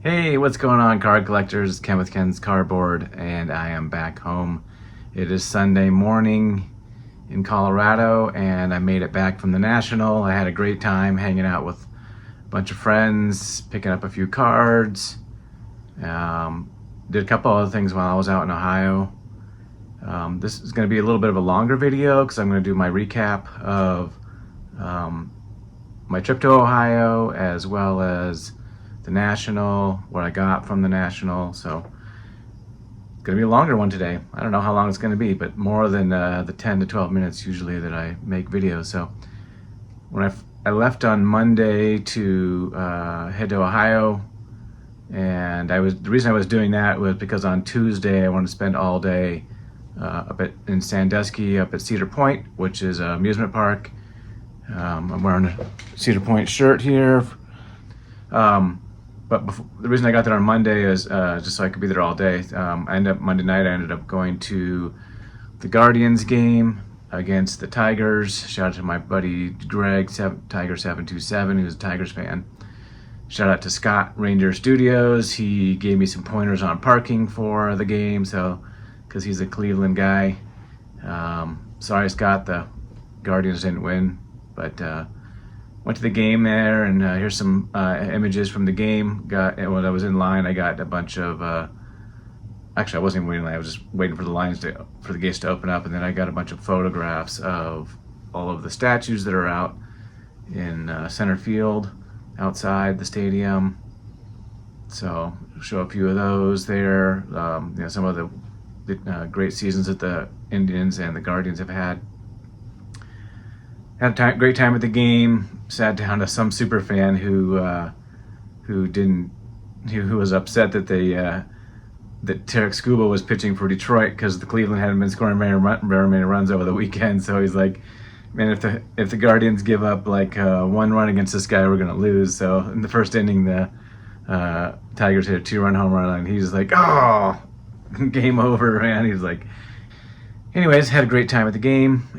Hey, what's going on, card collectors? Ken with Ken's Cardboard, and I am back home. It is Sunday morning in Colorado, and I made it back from the National. I had a great time hanging out with a bunch of friends, picking up a few cards. Did a couple other things while I was out in Ohio. This is going to be a little bit of a longer video because I'm going to do my recap of my trip to Ohio as well as the National, what I got from the National. So it's gonna be a longer one today. I don't know how long it's gonna be, but more than the 10 to 12 minutes usually that I make videos. So when I left on Monday to head to Ohio, and the reason I was doing that was because on Tuesday I wanted to spend all day in Sandusky, up at Cedar Point, which is an amusement park. I'm wearing a Cedar Point shirt here. But the reason I got there on Monday is just so I could be there all day. Monday night, I ended up going to the Guardians game against the Tigers. Shout out to my buddy Greg, Tiger727, who's a Tigers fan. Shout out to Scott, Ranger Studios. He gave me some pointers on parking for the game, so because he's a Cleveland guy. Sorry, Scott, the Guardians didn't win, but went to the game there, and here's some images from the game. When I was in line, I got a bunch of. Actually, I wasn't waiting in line. I was just waiting for the gates to open up, and then I got a bunch of photographs of all of the statues that are out in center field, outside the stadium. So show a few of those there. Some of the great seasons that the Indians and the Guardians have had. Had a great time at the game. Sat down to some super fan who was upset that that Tarek Scuba was pitching for Detroit because the Cleveland hadn't been scoring very many runs over the weekend. So he's like, man, if the Guardians give up like one run against this guy, we're gonna lose. So in the first inning, the Tigers hit a 2-run home run, and he's like, oh, game over, man. He's like, anyways, had a great time at the game.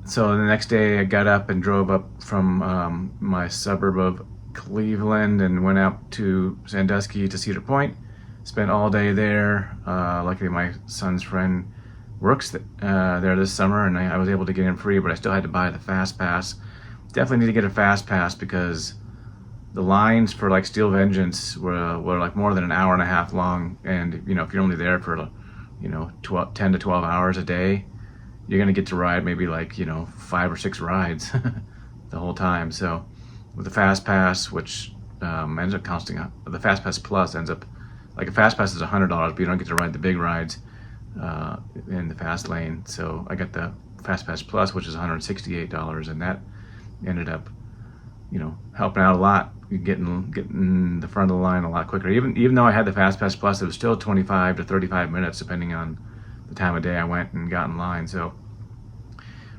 So the next day I got up and drove up from my suburb of Cleveland and went out to Sandusky to Cedar Point. Spent all day there. Luckily my son's friend works there this summer, and I was able to get in free, but I still had to buy the Fast Pass. Definitely need to get a Fast Pass because the lines for like Steel Vengeance were like more than an hour and a half long, and if you're only there for 10 to 12 hours a day, you're gonna get to ride maybe like 5 or 6 rides the whole time. So with the Fast Pass, which ends up costing the Fast Pass Plus ends up like a Fast Pass is $100, but you don't get to ride the big rides in the fast lane. So I got the Fast Pass Plus, which is $168, and that ended up helping out a lot, getting the front of the line a lot quicker. Even though I had the Fast Pass Plus, it was still 25 to 35 minutes depending on the time of day I went and got in line. So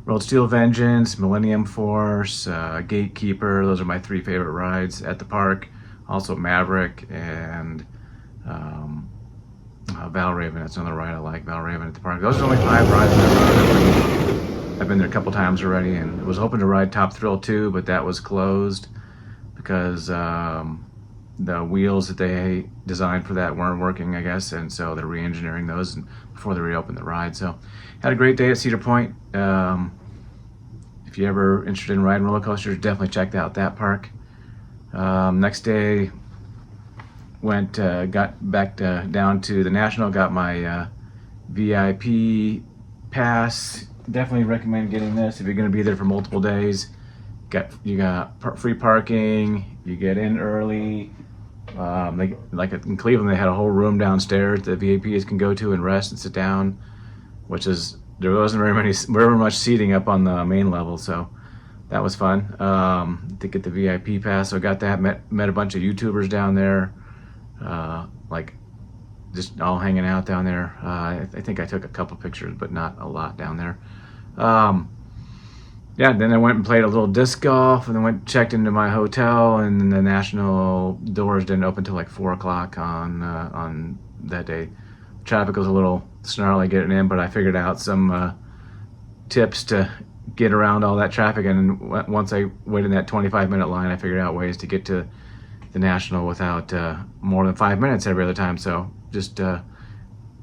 rode Steel Vengeance, Millennium Force, Gatekeeper. Those are my 3 favorite rides at the park. Also Maverick and Valravn. That's another ride I like, Valravn at the park. Those are only 5 rides I've been there a couple times already, and I was hoping to ride Top Thrill too, but that was closed because the wheels that they designed for that weren't working, I guess, and so they're re-engineering those before they reopen the ride. So had a great day at Cedar Point. If you're ever interested in riding roller coasters, definitely check out that park. Next day, got back down to the National, got my VIP pass. Definitely recommend getting this if you're going to be there for multiple days. You got free parking, you get in early. Like in Cleveland, they had a whole room downstairs that VIPs can go to and rest and sit down, there wasn't very much seating up on the main level, so that was fun to get the VIP pass. So I got that, met a bunch of YouTubers down there, like just all hanging out down there. I think I took a couple pictures, but not a lot down there. Yeah, then I went and played a little disc golf, and then checked into my hotel, and then the National doors didn't open till like 4 o'clock on that day. Traffic was a little snarly getting in, but I figured out some tips to get around all that traffic, and once I waited in that 25-minute line, I figured out ways to get to the National without more than 5 minutes every other time. So just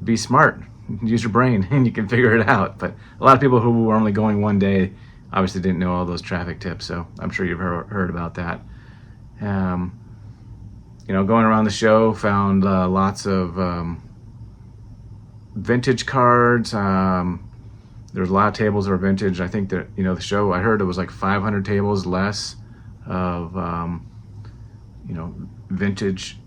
be smart, use your brain, and you can figure it out. But a lot of people who were only going one day obviously didn't know all those traffic tips, so I'm sure you've heard about that. You know, going around the show, found lots of vintage cards. There's a lot of tables that are vintage. I think that, you know, the show, I heard it was like 500 tables less of, you know, vintage,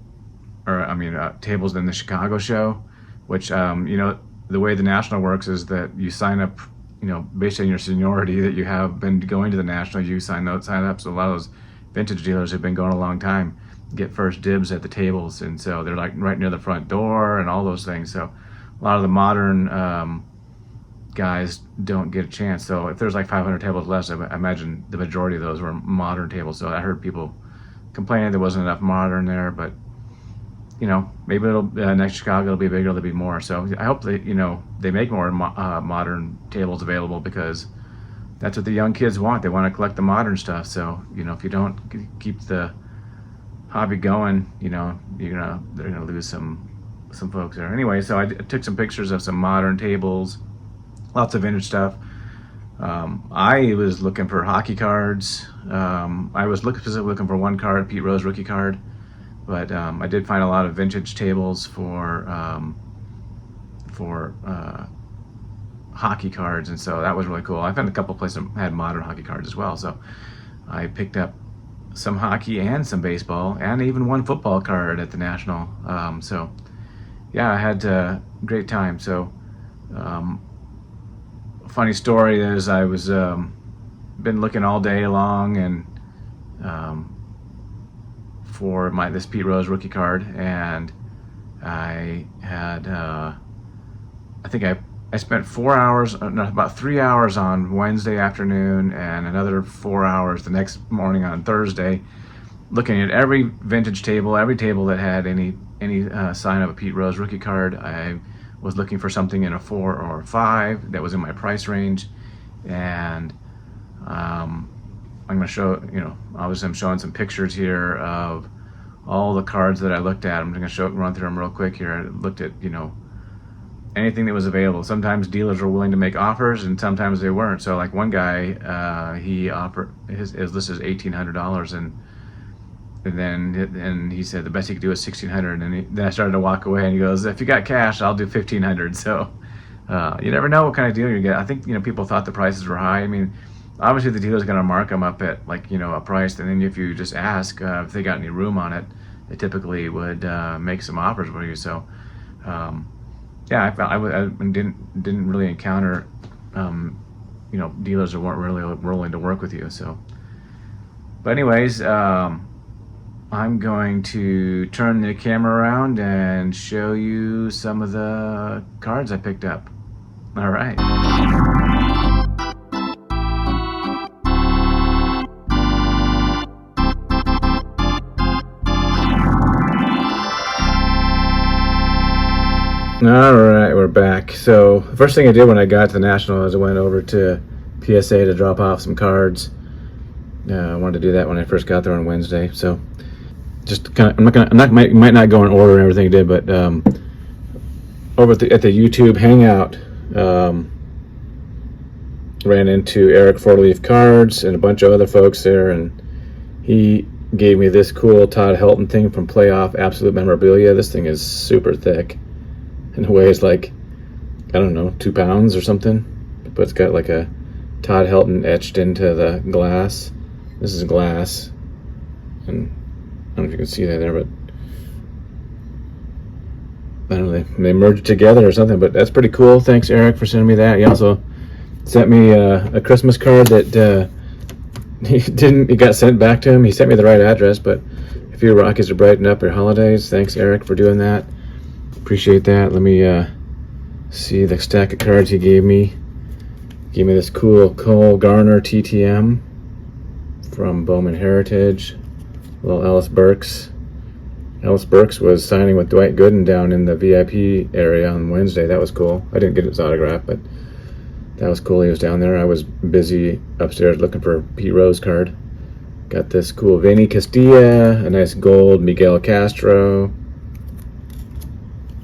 or I mean, tables than the Chicago show, which, you know, the way the National works is that you sign up, you know, based on your seniority that you have been going to the National, you sign up. So a lot of those vintage dealers have been going a long time, get first dibs at the tables. And so they're like right near the front door and all those things. So a lot of the modern guys don't get a chance. So if there's like 500 tables less, I imagine the majority of those were modern tables. So I heard people complaining there wasn't enough modern there, but you know, maybe it'll next Chicago it'll be bigger, it'll be more. So I hope that, you know, they make more modern tables available, because that's what the young kids want. They want to collect the modern stuff. So, you know, if you don't keep the hobby going, you know, they're gonna lose some folks there. Anyway, so I took some pictures of some modern tables, lots of vintage stuff. I was looking for hockey cards. I was specifically looking for one card, Pete Rose rookie card. But I did find a lot of vintage tables for hockey cards, and so that was really cool. I found a couple places that had modern hockey cards as well, so I picked up some hockey and some baseball, and even one football card at the National. So yeah, I had a great time. So funny story is I was been looking all day long and for this Pete Rose rookie card, and I had I think I spent 4 hours, no, about 3 hours on Wednesday afternoon and another 4 hours the next morning on Thursday, looking at every vintage table, every table that had any sign of a Pete Rose rookie card. I was looking for something in a 4 or a 5 that was in my price range, and I'm going to show, you know, obviously I'm showing some pictures here of all the cards that I looked at. I'm just going to run through them real quick here. I looked at, you know, anything that was available. Sometimes dealers were willing to make offers, and sometimes they weren't. So like one guy, he offered, his list is $1,800, and then he said the best he could do is $1,600, and then I started to walk away, and he goes, if you got cash, I'll do $1,500. So you never know what kind of deal you get. I think, you know, people thought the prices were high. I mean, obviously the dealer's going to mark them up at, like, you know, a price, and then if you just ask if they got any room on it, they typically would make some offers for you. So yeah, I didn't really encounter you know, dealers that weren't really willing to work with you. So, but anyways, I'm going to turn the camera around and show you some of the cards I picked up. All right. All right, we're back. So the first thing I did when I got to the National is I went over to PSA to drop off some cards. I wanted to do that when I first got there on Wednesday. So just kind of, might not go in order and everything I did, but over at the YouTube Hangout, ran into Eric Fortleaf Cards and a bunch of other folks there, and he gave me this cool Todd Helton thing from Playoff Absolute Memorabilia. This thing is super thick. In a way, it's like, I don't know, 2 pounds or something, but it's got like a Todd Helton etched into the glass. This is glass, and I don't know if you can see that there, but I don't know, they merged together or something, but that's pretty cool. Thanks, Eric, for sending me that. He also sent me a Christmas card that he got sent back to him. He sent me the right address, but if your Rockies are brighten up your holidays, thanks, Eric, for doing that. Appreciate that. Let me see the stack of cards he gave me. Gave me this cool Cole Garner TTM from Bowman Heritage. Little Ellis Burks. Ellis Burks was signing with Dwight Gooden down in the VIP area on Wednesday. That was cool. I didn't get his autograph, but that was cool. He was down there. I was busy upstairs looking for a Pete Rose card. Got this cool Vinny Castilla, a nice gold Miguel Castro.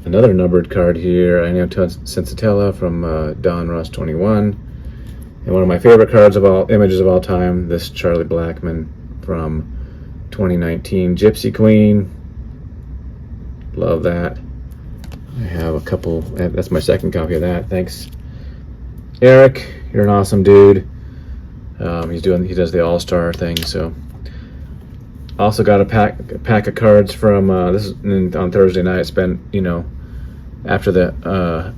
Another numbered card here, Año Sensatella from Don Ross 21. And one of my favorite images of all time, this Charlie Blackmon from 2019, Gypsy Queen. Love that. I have a couple, that's my second copy of that. Thanks, Eric. You're an awesome dude. He does the All-Star thing, so. Also got a pack of cards from, this is on Thursday night. Spent, after the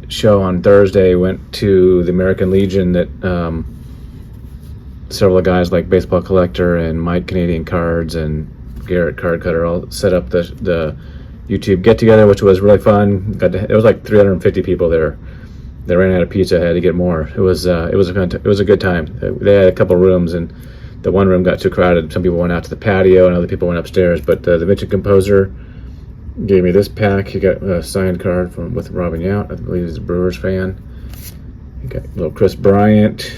show on Thursday, went to the American Legion that several guys like Baseball Collector and Mike Canadian Cards and Garrett Card Cutter all set up the YouTube get together, which was really fun. It was like 350 people there. They ran out of pizza. I had to get more. It was a good time. They had a couple rooms, and the one room got too crowded. Some people went out to the patio, and other people went upstairs. But the vintage composer gave me this pack. He got a signed card with Robin Yount. I believe he's a Brewers fan. You got a little Chris Bryant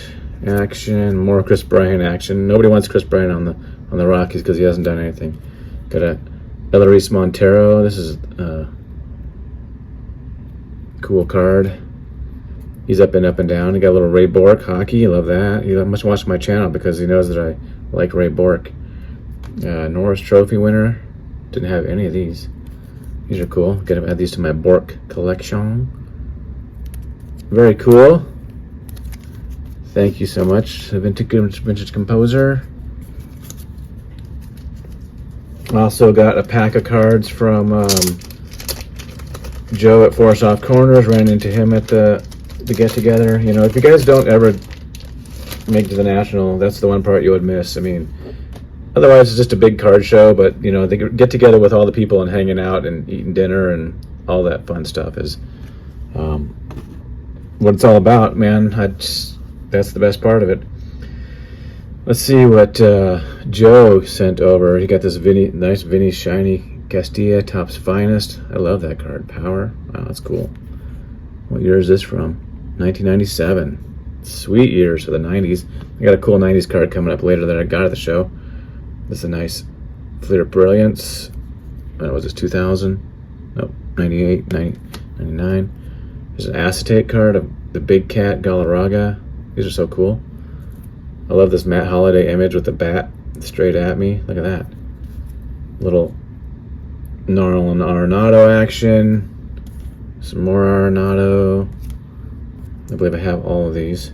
action, more Chris Bryant action. Nobody wants Chris Bryant on the Rockies because he hasn't done anything. Got a Eleris Montero. This is a cool card. He's up and down. He got a little Ray Bork hockey. I love that. He must watch my channel because he knows that I like Ray Bork. Norris Trophy winner. Didn't have any of these. These are cool. Gotta add these to my Bork collection. Very cool. Thank you so much, Vintage Composer. Also got a pack of cards from Joe at Forest Off Corners. Ran into him at the get together. If you guys don't ever make it to the National, that's the one part you would miss. I mean, otherwise it's just a big card show, but they get together with all the people and hanging out and eating dinner and all that fun stuff is what it's all about, man. That's the best part of it. Let's see what Joe sent over. He got this nice Vinny Shiny Castilla, Topps Finest. I love that card. Power. Wow, that's cool. What year is this from? 1997. Sweet years for the 90s. I got a cool 90s card coming up later that I got at the show. This is a nice Fleer Brilliance. Was this 2000? Nope, 98, 99. There's an acetate card of the Big Cat Galarraga. These are so cool. I love this Matt Holliday image with the bat straight at me. Look at that. Little Nolan Arenado action. Some more Arenado. I believe I have all of these.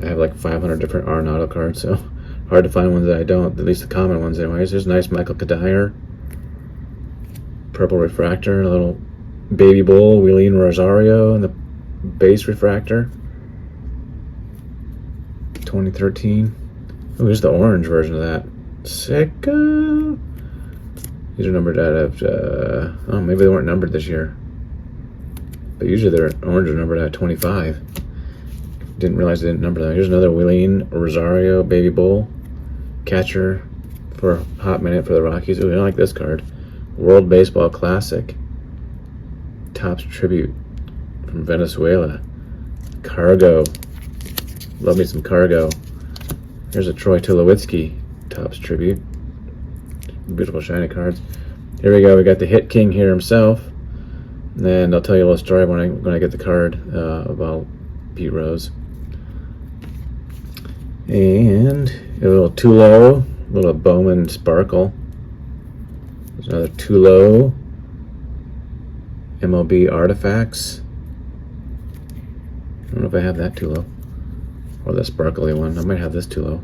I have like 500 different Arenado cards, so hard to find ones that I don't. At least the common ones anyways. There's nice Michael Kadire. Purple refractor. A little Baby Bull, Wheeleen Rosario, and the base refractor. 2013. Oh, here's the orange version of that. Sick. These are numbered out of, oh, maybe they weren't numbered this year. But usually they're orange are numbered out of 25. Didn't realize they didn't number them. Here's another Wheeleen Rosario Baby Bull. Catcher for a hot minute for the Rockies. Ooh, I like this card. World Baseball Classic. Topps Tribute from Venezuela. Cargo. Love me some Cargo. Here's a Troy Tulowitzki Topps Tribute. Beautiful shiny cards. Here we go. We got the Hit King here himself. And I'll tell you a little story when I get the card about Pete Rose. And a little Tulo, a little Bowman Sparkle. There's another Tulo. MLB Artifacts. I don't know if I have that Tulo. Or the sparkly one. I might have this Tulo.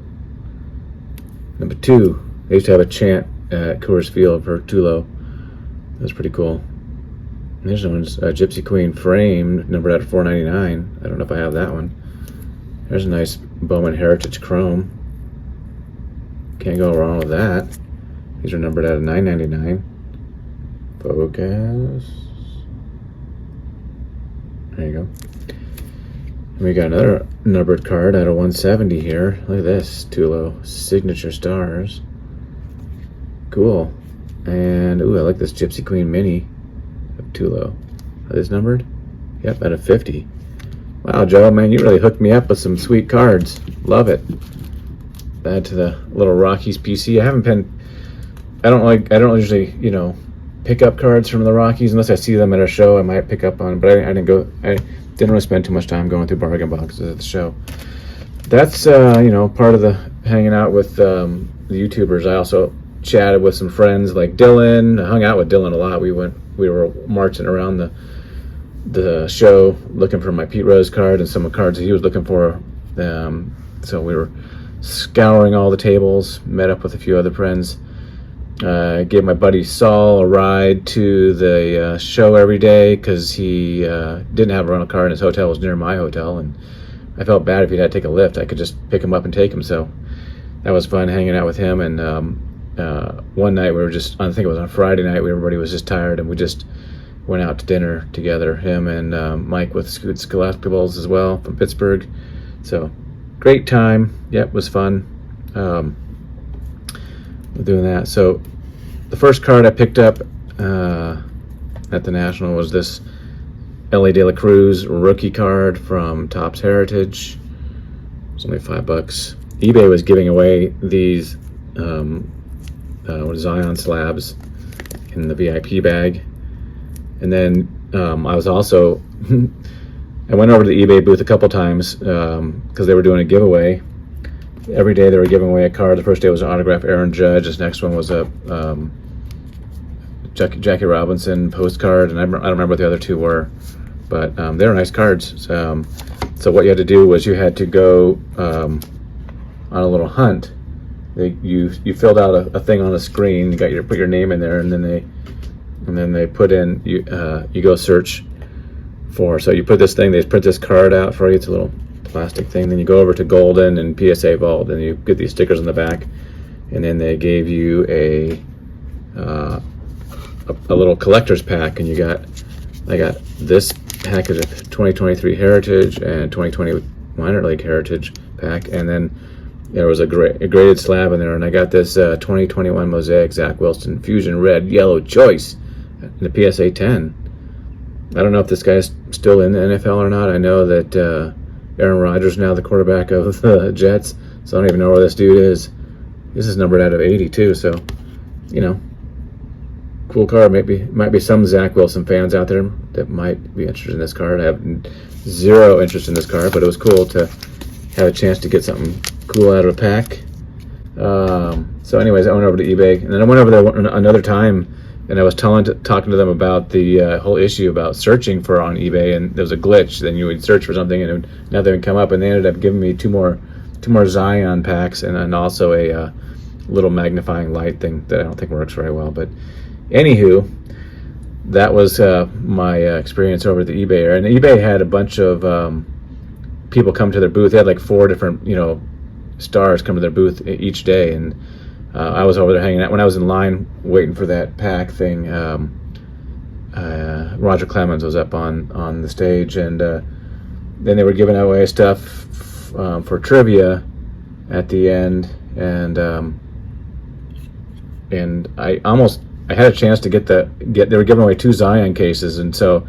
Number 2. They used to have a chant at Coors Field for Tulo. That was pretty cool. And there's one's Gypsy Queen framed, numbered out of 499. I don't know if I have that one. There's a nice Bowman Heritage Chrome. Can't go wrong with that. These are numbered out of 999. Focus. There you go. And we got another numbered card out of 170 here. Look at this, Tulo Signature Stars. Cool. And ooh, I like this Gypsy Queen Mini of Tulo. Are these numbered? Yep, out of 50. Wow, Joe, man, you really hooked me up with some sweet cards. Love it. add to the little Rockies PC. I don't usually, pick up cards from the Rockies unless I see them at a show. I might pick up on, but I didn't really spend too much time going through bargain boxes at the show. That's part of the hanging out with the YouTubers. I also chatted with some friends like Dylan. I hung out with Dylan a lot. We were marching around the show looking for my Pete Rose card and some of the cards that he was looking for. So we were scouring all the tables, met up with a few other friends. Gave my buddy Saul a ride to the show every day because he didn't have a rental car and his hotel was near my hotel, and I felt bad if he had to take a lift. I could just pick him up and take him, so that was fun hanging out with him. And one night I think it was on Friday night, everybody was just tired and we just went out to dinner together, him and Mike with Scoots Collectibles as well from Pittsburgh. So great time. Yep, was fun doing that. So the first card I picked up at the National was this Ellie De La Cruz rookie card from Topps Heritage. It's only $5. eBay was giving away these Zion slabs in the VIP bag. And then I was also I went over to the eBay booth a couple times because they were doing a giveaway. Every day they were giving away a card. The first day was an autographed Aaron Judge. This next one was a Jackie Robinson postcard, and I don't remember what the other two were, but they were nice cards. So what you had to do was you had to go on a little hunt. You filled out a thing on a screen. You put your name in there, and then they put in you go search for. So you put this thing. They print this card out for you. It's a little plastic thing. Then you go over to Golden and PSA Vault, and you get these stickers on the back, and then they gave you a little collector's pack, and I got this package of 2023 Heritage and 2020 Minor League Heritage pack, and then there was a graded slab in there, and I got this 2021 Mosaic Zach Wilson Fusion Red Yellow Choice in the PSA 10. I don't know if this guy's still in the NFL or not. I know that Aaron Rodgers is now the quarterback of the Jets, so I don't even know where this dude is. This is numbered out of 80 too, so cool card. Might be some Zach Wilson fans out there that might be interested in this card. I have zero interest in this card, but it was cool to have a chance to get something cool out of a pack. So anyways, I went over to eBay, and then I went over there another time, and I was talking to them about the whole issue about searching for on eBay, and there was a glitch. Then you would search for something, and nothing would come up, and they ended up giving me two more Zion packs, and also a little magnifying light thing that I don't think works very well. But anywho, that was my experience over at the eBay area. And eBay had a bunch of people come to their booth. They had like 4 different stars come to their booth each day, and I was over there hanging out. When I was in line waiting for that pack thing, Roger Clemens was up on the stage, and then they were giving away stuff for trivia at the end, and I had a chance to get they were giving away 2 Zion cases, and so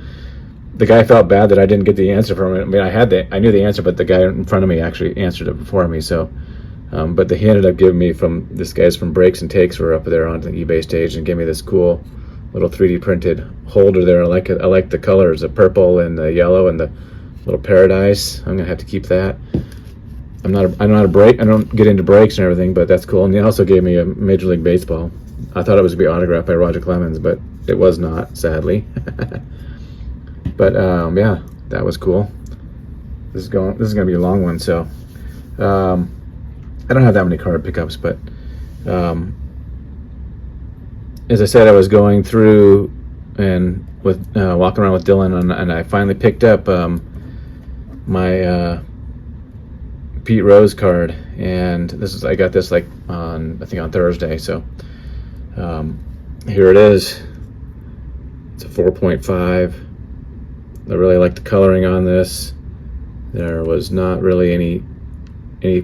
the guy felt bad that I didn't get the answer from it. I mean, I knew the answer, but the guy in front of me actually answered it before me. So, but he ended up giving me this guy's from Breaks and Takes were up there on the eBay stage and gave me this cool little 3D printed holder there. I like it. I like the colors, the purple and the yellow and the little paradise. I'm gonna have to keep that. I'm not a break. I don't get into breaks and everything, but that's cool. And he also gave me a Major League Baseball. I thought it was to be autographed by Roger Clemens, but it was not, sadly. But yeah, that was cool. This is gonna be a long one, so I don't have that many card pickups, but as I said, I was going through and walking around with Dylan, and I finally picked up my Pete Rose card, and I got this like on Thursday, so here it is. It's a 4.5. I really like the coloring on this. There was not really any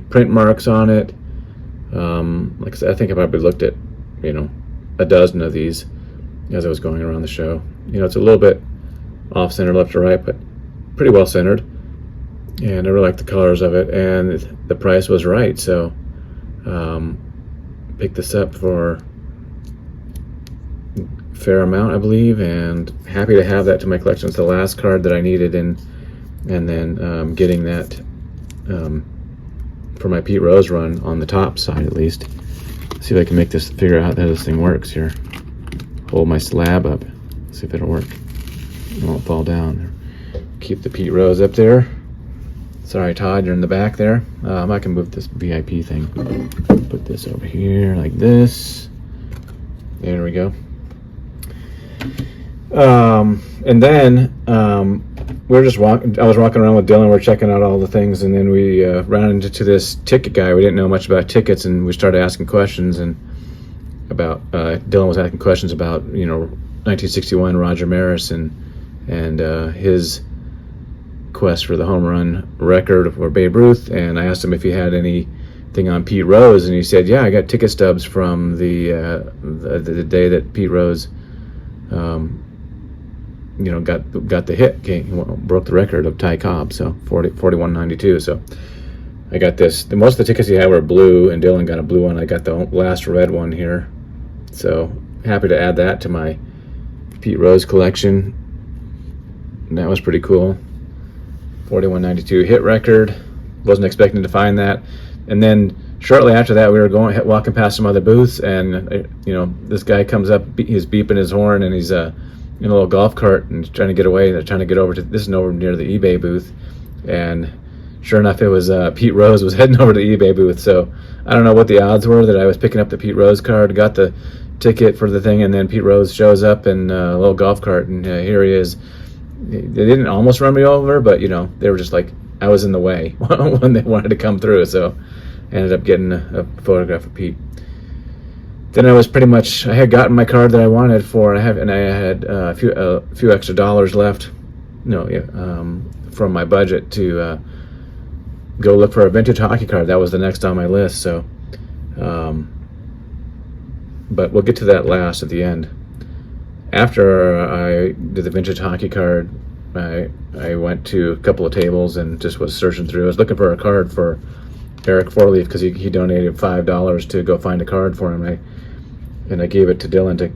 print marks on it. Like I said, I think I probably looked at a dozen of these as I was going around the show. It's a little bit off center left to right, but pretty well centered, and I really like the colors of it, and the price was right. So Picked this up for a fair amount, I believe, and happy to have that to my collection. It's the last card that I needed, and then getting that for my Pete Rose run on the top side at least. See if I can figure out how this thing works here. Hold my slab up, see if it'll work. It won't fall down. Keep the Pete Rose up there. Sorry, Todd, you're in the back there. I can move this VIP thing. Put this over here like this. There we go. And then we were just walking. I was walking around with Dylan. We're checking out all the things, and then we ran into this ticket guy. We didn't know much about tickets, and we started asking questions. And about Dylan was asking questions about 1961 Roger Maris and his quest for the home run record for Babe Ruth. And I asked him if he had anything on Pete Rose, and he said, "Yeah, I got ticket stubs from the day that Pete Rose." Got the hit, broke the record of Ty Cobb, so 41.92. So I got this. Most of the tickets he had were blue, and Dylan got a blue one. I got the last red one here, so happy to add that to my Pete Rose collection. And that was pretty cool. 41.92 hit record. Wasn't expecting to find that. And then shortly after that, we were walking past some other booths, and this guy comes up. He's beeping his horn, and he's in a little golf cart and trying to get away. They're trying to get over to this is over near the eBay booth, and sure enough, it was Pete Rose was heading over to the eBay booth. So I don't know what the odds were that I was picking up the Pete Rose card, got the ticket for the thing, and then Pete Rose shows up in a little golf cart, and here he is. They didn't almost run me over, but they were just like I was in the way when they wanted to come through. So I ended up getting a photograph of Pete. Then I had gotten my card that I wanted for, and I had a few extra dollars left, from my budget to go look for a vintage hockey card. That was the next on my list. So, but we'll get to that last at the end. After I did the vintage hockey card, I went to a couple of tables and just was searching through. I was looking for a card for Eric Forleaf because he donated $5 to go find a card for him. And I gave it to Dylan to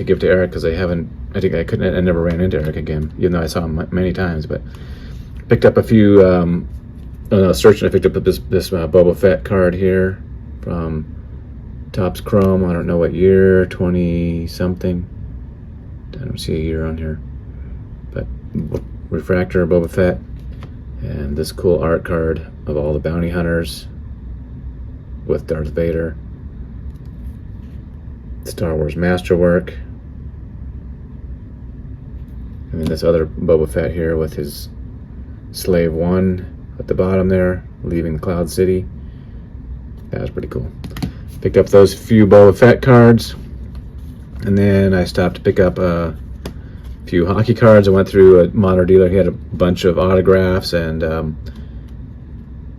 give to Eric because I never ran into Eric again, even though I saw him many times. But picked up a few. Searching, I picked up this Boba Fett card here from Topps Chrome. I don't know what year, 20 something. I don't see a year on here, but refractor Boba Fett, and this cool art card of all the bounty hunters with Darth Vader. Star Wars Masterwork, and then this other Boba Fett here with his Slave One at the bottom there, leaving the Cloud City. That was pretty cool. Picked up those few Boba Fett cards, and then I stopped to pick up a few hockey cards. I went through a modern dealer. He had a bunch of autographs and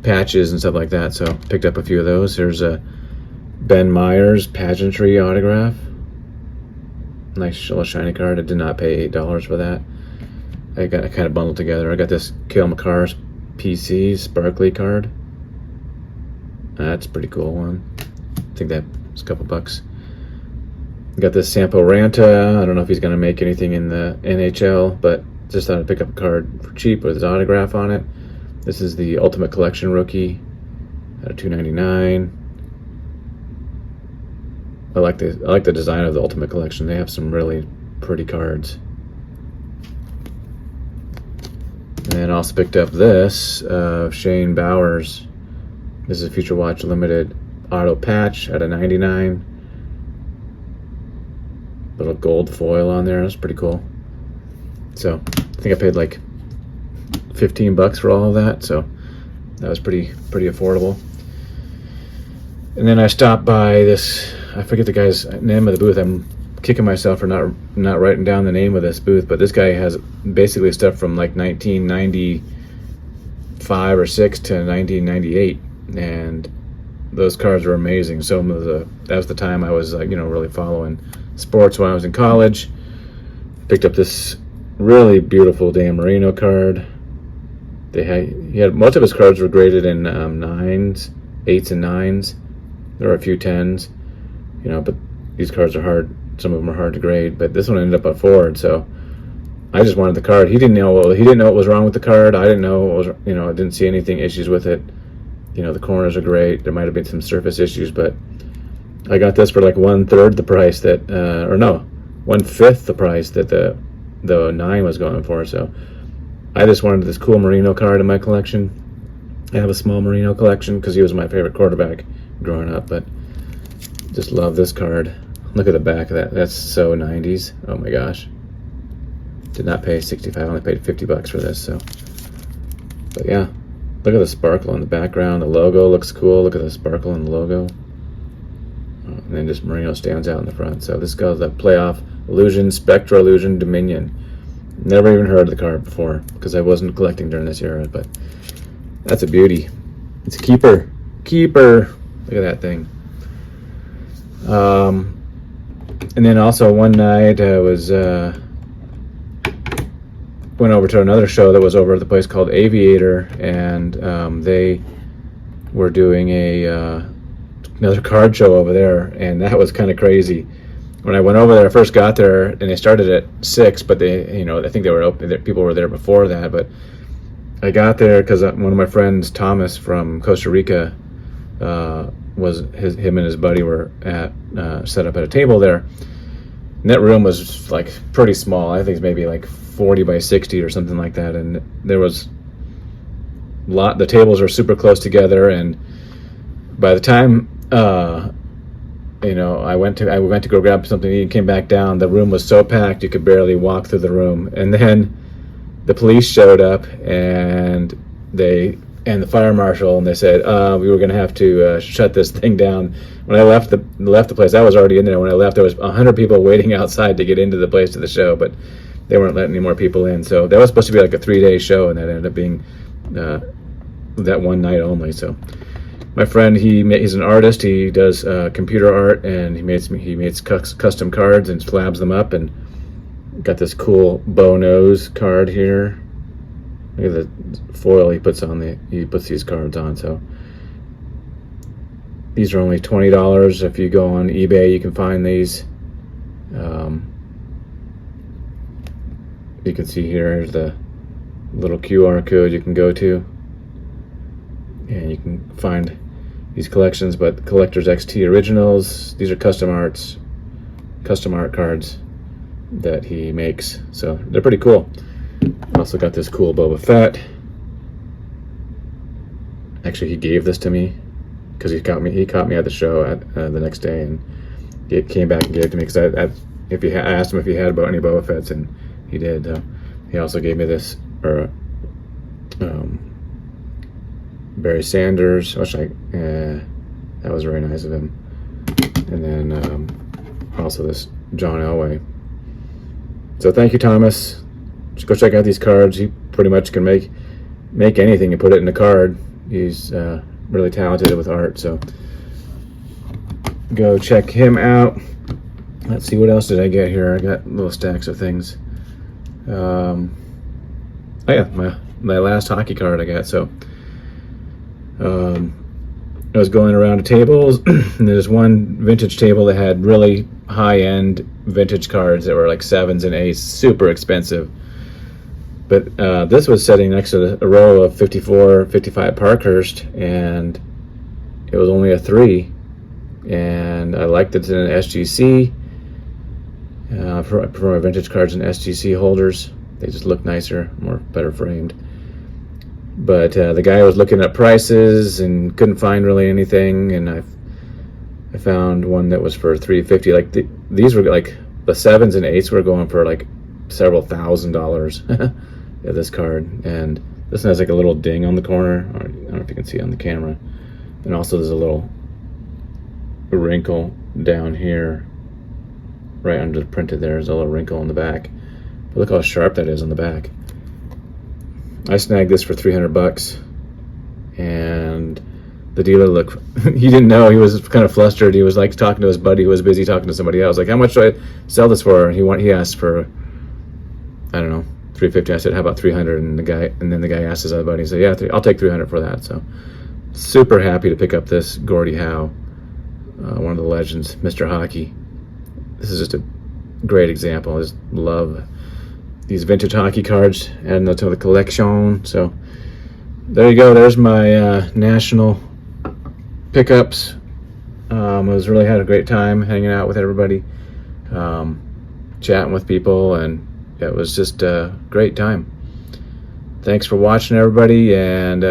patches and stuff like that, so picked up a few of those. There's a Ben Myers pageantry autograph. Nice little shiny card. I did not pay $8 for that. I kind of bundled together. I got this Cale Makar PC sparkly card. That's a pretty cool one. I think that was a couple bucks. Got this Sampo Ranta. I don't know if he's going to make anything in the NHL, but just thought I'd pick up a card for cheap with his autograph on it. This is the Ultimate Collection rookie at a $2.99. I like the design of the Ultimate Collection. They have some really pretty cards. And I also picked up this Shane Bowers. This is a Future Watch Limited auto patch at a $99. Little gold foil on there. That's pretty cool. So I think I paid like $15 for all of that. So that was pretty affordable. And then I stopped by this, I forget the guy's name of the booth. I'm kicking myself for not writing down the name of this booth, but this guy has basically stuff from like 1995 or 6 to 1998, and those cards were amazing. That was the time I was really following sports when I was in college. Picked up this really beautiful Dan Marino card. He had most of his cards were graded in 9s, 8s, and 9s. There are a few 10s, you know, but these cards are hard. Some of them are hard to grade, but this one ended up a Ford, so I just wanted the card. He didn't know what was wrong with the card. I didn't know what was, you know, I didn't see anything issues with it. You know, the corners are great. There might have been some surface issues, but I got this for like 1/3 the price that, or no, 1/5 the price that the 9 was going for. So I just wanted this cool Marino card in my collection. I have a small Marino collection because he was my favorite quarterback growing up, but just love this card. Look at the back of that. That's so 90s. Oh my gosh. Did not pay $65. I only paid $50 for this. So, but yeah, look at the sparkle in the background. The logo looks cool. Look at the sparkle in the logo. And then just Marino stands out in the front. So this goes the Playoff Illusion, Spectra Illusion Dominion. Never even heard of the card before because I wasn't collecting during this era, but that's a beauty. It's a keeper. Keeper. Look at that thing. And then also one night I was went over to another show that was over at the place called Aviator, and they were doing another card show over there, and that was kind of crazy. When I went over there, I first got there, and they started at 6, but they, you know, I think they were open. People were there before that, but I got there because one of my friends, Thomas from Costa Rica, him and his buddy were set up at a table there. And that room was like pretty small. I think it's maybe like 40 by 60 or something like that. And there was the tables were super close together. And by the time, you know, I went to go grab something to eat and came back down, the room was so packed you could barely walk through the room. And then the police showed up and the fire marshal, and they said we were going to have to shut this thing down. When I left the place, I was already in there. When I left, there was 100 people waiting outside to get into the place to the show, but they weren't letting any more people in. So that was supposed to be like a 3-day show, and that ended up being that one night only. So my friend, he's an artist. He does computer art, and he makes custom cards and slabs them up, and got this cool bow nose card here. Look at the foil he puts these cards on. So these are only $20. If you go on eBay, you can find these. You can see here's the little QR code you can go to, and you can find these collections. But Collector's XT Originals, these are custom art cards that he makes. So they're pretty cool. Also got this cool Boba Fett. Actually, he gave this to me because he caught me at the show the next day, and he came back and gave it to me because I asked him if he had any Boba Fetts, and he did. He also gave me this Barry Sanders, which that was very nice of him, and then also this John Elway. So thank you, Thomas. Just go check out these cards. He pretty much can make anything and put it in a card. He's really talented with art, so go check him out. Let's see, what else did I get here? I got little stacks of things. Oh yeah, my last hockey card I got. So I was going around to tables, and there's one vintage table that had really high-end vintage cards that were like 7s and 8s, super expensive. But this was sitting next to a row of 54, 55 Parkhurst, and it was only a 3. And I liked it in an SGC. I prefer my vintage cards in SGC holders. They just look nicer, better framed. But the guy was looking at prices and couldn't find really anything, and I found one that was for $350. Like these were like the 7s and 8s were going for like several $1,000s. This card, and this one has like a little ding on the corner. I don't know if you can see on the camera, and also there's a little wrinkle down here, right under the printed. There's a little wrinkle in the back. But look how sharp that is on the back. I snagged this for $300, and the dealer he didn't know. He was kind of flustered. He was like talking to his buddy who was busy talking to somebody else. Like, how much do I sell this for? And he asked for, I don't know, $350. I said, how about $300? And then the guy asked his other buddy. He said, yeah, I'll take $300 for that. So super happy to pick up this Gordie Howe one of the legends, Mr. Hockey. This is just a great example. I just love these vintage hockey cards and to the collection. So there you go. There's my national pickups. I was really had a great time hanging out with everybody, chatting with people, and it was just a great time. Thanks for watching, everybody, and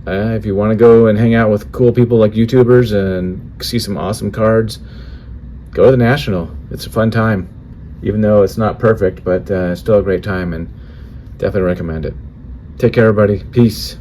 if you want to go and hang out with cool people like YouTubers and see some awesome cards, go to the National. It's a fun time, even though it's not perfect, but still a great time, and definitely recommend it. Take care, everybody. Peace.